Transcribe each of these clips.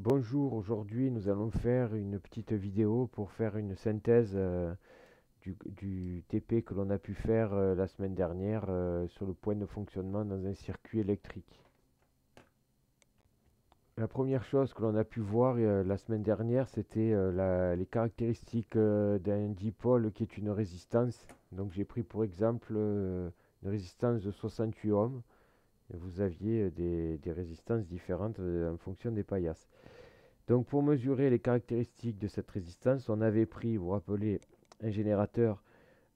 Bonjour, aujourd'hui nous allons faire une petite vidéo pour faire une synthèse du TP que l'on a pu faire la semaine dernière sur le point de fonctionnement dans un circuit électrique. La première chose que l'on a pu voir la semaine dernière, c'était les caractéristiques d'un dipôle qui est une résistance. Donc j'ai pris pour exemple une résistance de 68 ohms. Et vous aviez des résistances différentes en fonction des paillasses. Donc pour mesurer les caractéristiques de cette résistance, on avait pris, vous vous rappelez, un générateur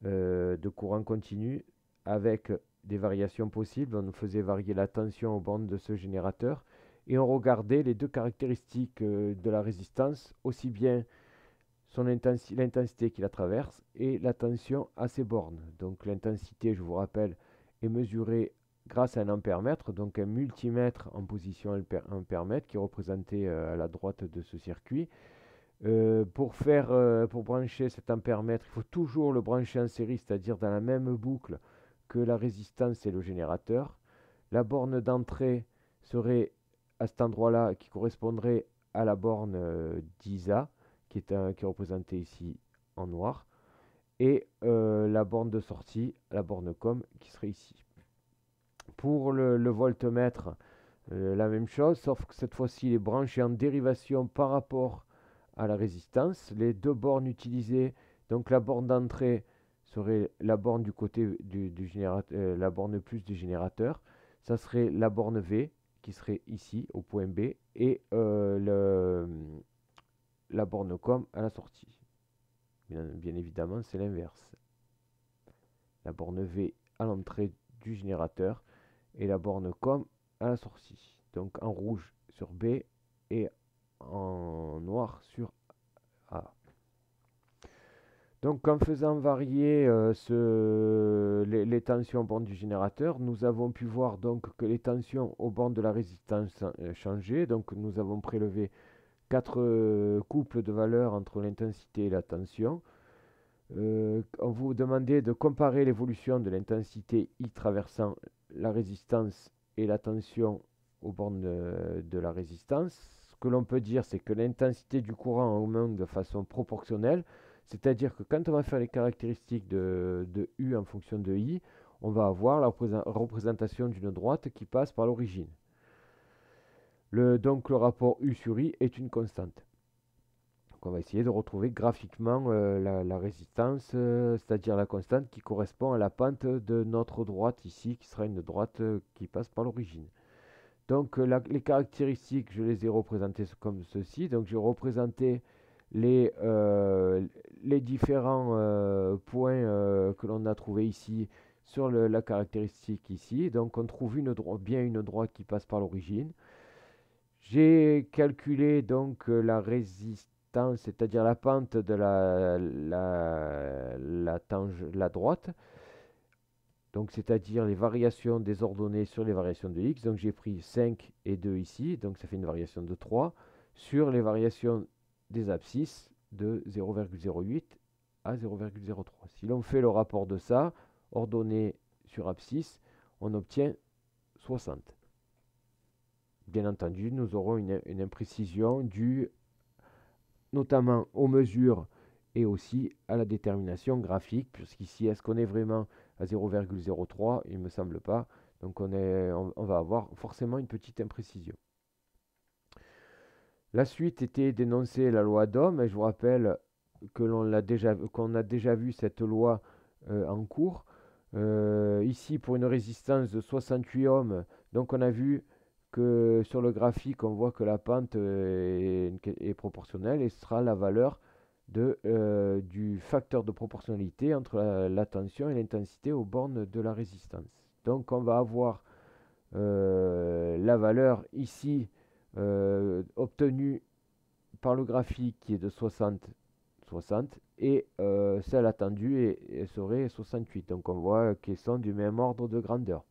de courant continu avec des variations possibles. On faisait varier la tension aux bornes de ce générateur et on regardait les deux caractéristiques de la résistance, aussi bien l'intensité qui la traverse et la tension à ses bornes. Donc l'intensité, je vous rappelle, est mesurée grâce à un ampèremètre, donc un multimètre en position ampèremètre qui est représenté à la droite de ce circuit. Pour brancher cet ampèremètre, il faut toujours le brancher en série, c'est-à-dire dans la même boucle que la résistance et le générateur. La borne d'entrée serait à cet endroit-là qui correspondrait à la borne d'ISA qui est représentée ici en noir et la borne de sortie, la borne COM qui serait ici. Pour le voltmètre, la même chose, sauf que cette fois-ci il est branché en dérivation par rapport à la résistance. Les deux bornes utilisées, donc la borne d'entrée serait la borne du côté du générateur, la borne plus du générateur. Ça serait la borne V qui serait ici au point B et la borne COM à la sortie. Bien évidemment, c'est l'inverse. La borne V à l'entrée du générateur et la borne COM à la sortie. Donc en rouge sur B et en noir sur A. Donc en faisant varier les tensions aux bornes du générateur, nous avons pu voir donc que les tensions aux bornes de la résistance changeaient. Donc nous avons prélevé 4 couples de valeurs entre l'intensité et la tension. On vous demandait de comparer l'évolution de l'intensité I traversant la résistance et la tension aux bornes de la résistance. Ce que l'on peut dire, c'est que l'intensité du courant augmente de façon proportionnelle, c'est-à-dire que quand on va faire les caractéristiques de U en fonction de I, on va avoir la représentation d'une droite qui passe par l'origine. Donc le rapport U sur I est une constante. Donc on va essayer de retrouver graphiquement la résistance, c'est-à-dire la constante qui correspond à la pente de notre droite ici, qui sera une droite qui passe par l'origine. Donc les caractéristiques, je les ai représentées comme ceci. Donc j'ai représenté les différents points que l'on a trouvés ici sur la caractéristique ici. Donc on trouve bien une droite qui passe par l'origine. J'ai calculé donc la résistance, c'est-à-dire la pente de la droite, donc c'est-à-dire les variations des ordonnées sur les variations de x. Donc j'ai pris 5 et 2 ici, donc ça fait une variation de 3, sur les variations des abscisses de 0,08 à 0,03. Si l'on fait le rapport de ça, ordonnée sur abscisse, on obtient 60. Bien entendu, nous aurons une imprécision due notamment aux mesures et aussi à la détermination graphique, puisqu'ici, est-ce qu'on est vraiment à 0,03? Il ne me semble pas. Donc on va avoir forcément une petite imprécision. La suite était d'énoncer la loi d'Ohm, et je vous rappelle qu'on a déjà vu cette loi en cours. Ici, pour une résistance de 68 ohms, donc on a vu que sur le graphique, on voit que la pente est proportionnelle et ce sera la valeur du facteur de proportionnalité entre la tension et l'intensité aux bornes de la résistance. Donc on va avoir la valeur ici obtenue par le graphique qui est de 60 et celle attendue serait 68. Donc on voit qu'ils sont du même ordre de grandeur.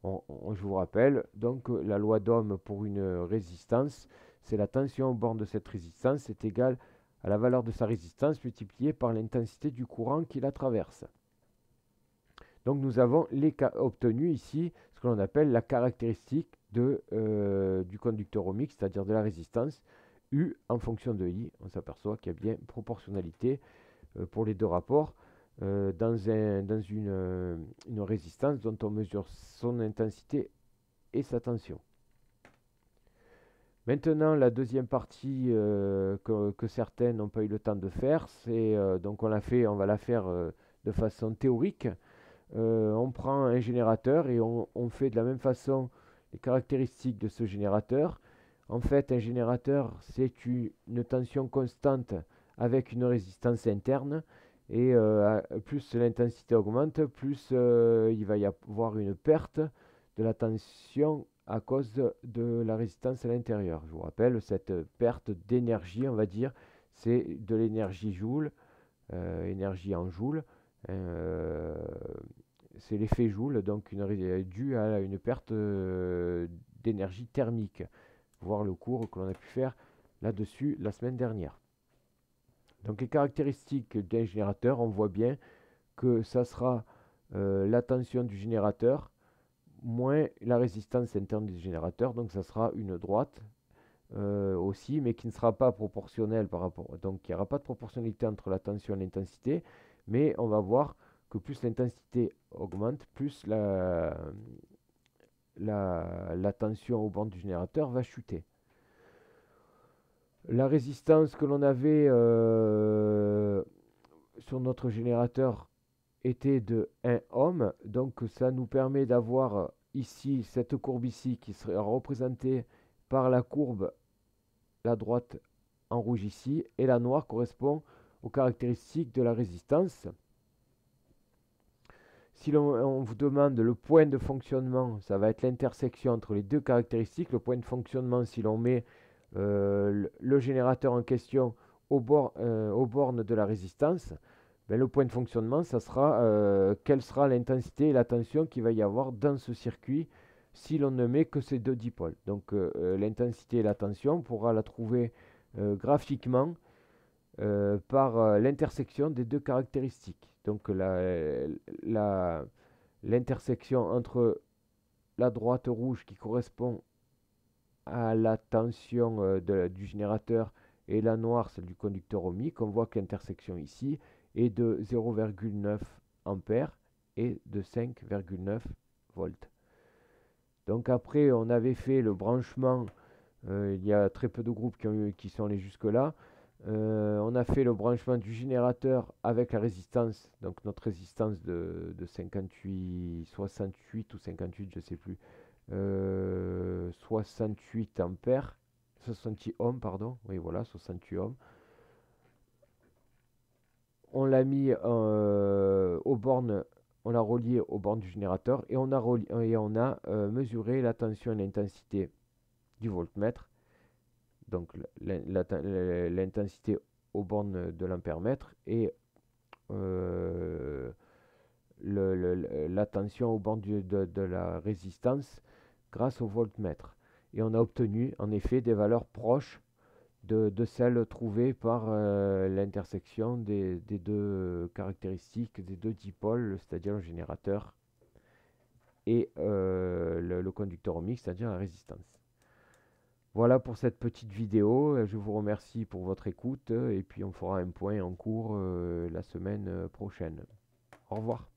Je vous rappelle donc la loi d'Ohm pour une résistance, c'est la tension au bord de cette résistance est égale à la valeur de sa résistance multipliée par l'intensité du courant qui la traverse. Donc nous avons obtenu ici ce que l'on appelle la caractéristique du conducteur ohmique, c'est-à-dire de la résistance U en fonction de I. On s'aperçoit qu'il y a bien proportionnalité pour les deux rapports dans une résistance dont on mesure son intensité et sa tension. Maintenant, la deuxième partie que certains n'ont pas eu le temps de faire, c'est donc on va la faire de façon théorique. On prend un générateur et on fait de la même façon les caractéristiques de ce générateur. En fait, un générateur, c'est une tension constante avec une résistance interne. Et plus l'intensité augmente, plus il va y avoir une perte de la tension à cause de la résistance à l'intérieur. Je vous rappelle, cette perte d'énergie, on va dire, c'est de l'énergie joule, énergie en joule. C'est l'effet Joule, donc dû à une perte d'énergie thermique. Voir le cours que l'on a pu faire là-dessus la semaine dernière. Donc les caractéristiques d'un générateur, on voit bien que ça sera la tension du générateur moins la résistance interne du générateur, donc ça sera une droite aussi, mais qui ne sera pas proportionnelle par rapport. Donc il n'y aura pas de proportionnalité entre la tension et l'intensité, mais on va voir que plus l'intensité augmente, plus la tension au bord du générateur va chuter. La résistance que l'on avait sur notre générateur était de 1 ohm, donc ça nous permet d'avoir ici cette courbe ici qui sera représentée par la courbe, la droite en rouge ici, et la noire correspond aux caractéristiques de la résistance. Si on vous demande le point de fonctionnement, ça va être l'intersection entre les deux caractéristiques. Le point de fonctionnement, si l'on met le générateur en question aux bornes de la résistance, ben le point de fonctionnement, ça sera quelle sera l'intensité et la tension qu'il va y avoir dans ce circuit si l'on ne met que ces deux dipôles. Donc l'intensité et la tension, on pourra la trouver graphiquement par l'intersection des deux caractéristiques. Donc l'intersection entre la droite rouge qui correspond à la tension du générateur et la noire, celle du conducteur ohmique, on voit que l'intersection ici est de 0,9 ampères et de 5,9 volts. Donc après, on avait fait le branchement, il y a très peu de groupes qui sont allés jusque-là. On a fait le branchement du générateur avec la résistance, donc notre résistance de 58, 68 ou 58, je ne sais plus, 68 ampères, 68 ohms, pardon, oui voilà, 68 ohms. On l'a mis aux bornes, on l'a relié aux bornes du générateur et on a mesuré la tension et l'intensité du voltmètre. Donc l'intensité aux bornes de l'ampèremètre et la tension aux bornes de la résistance grâce au voltmètre. Et on a obtenu en effet des valeurs proches de celles trouvées par l'intersection des deux caractéristiques, des deux dipôles, c'est-à-dire le générateur et le conducteur ohmique, c'est-à-dire la résistance. Voilà pour cette petite vidéo. Je vous remercie pour votre écoute et puis on fera un point en cours la semaine prochaine. Au revoir.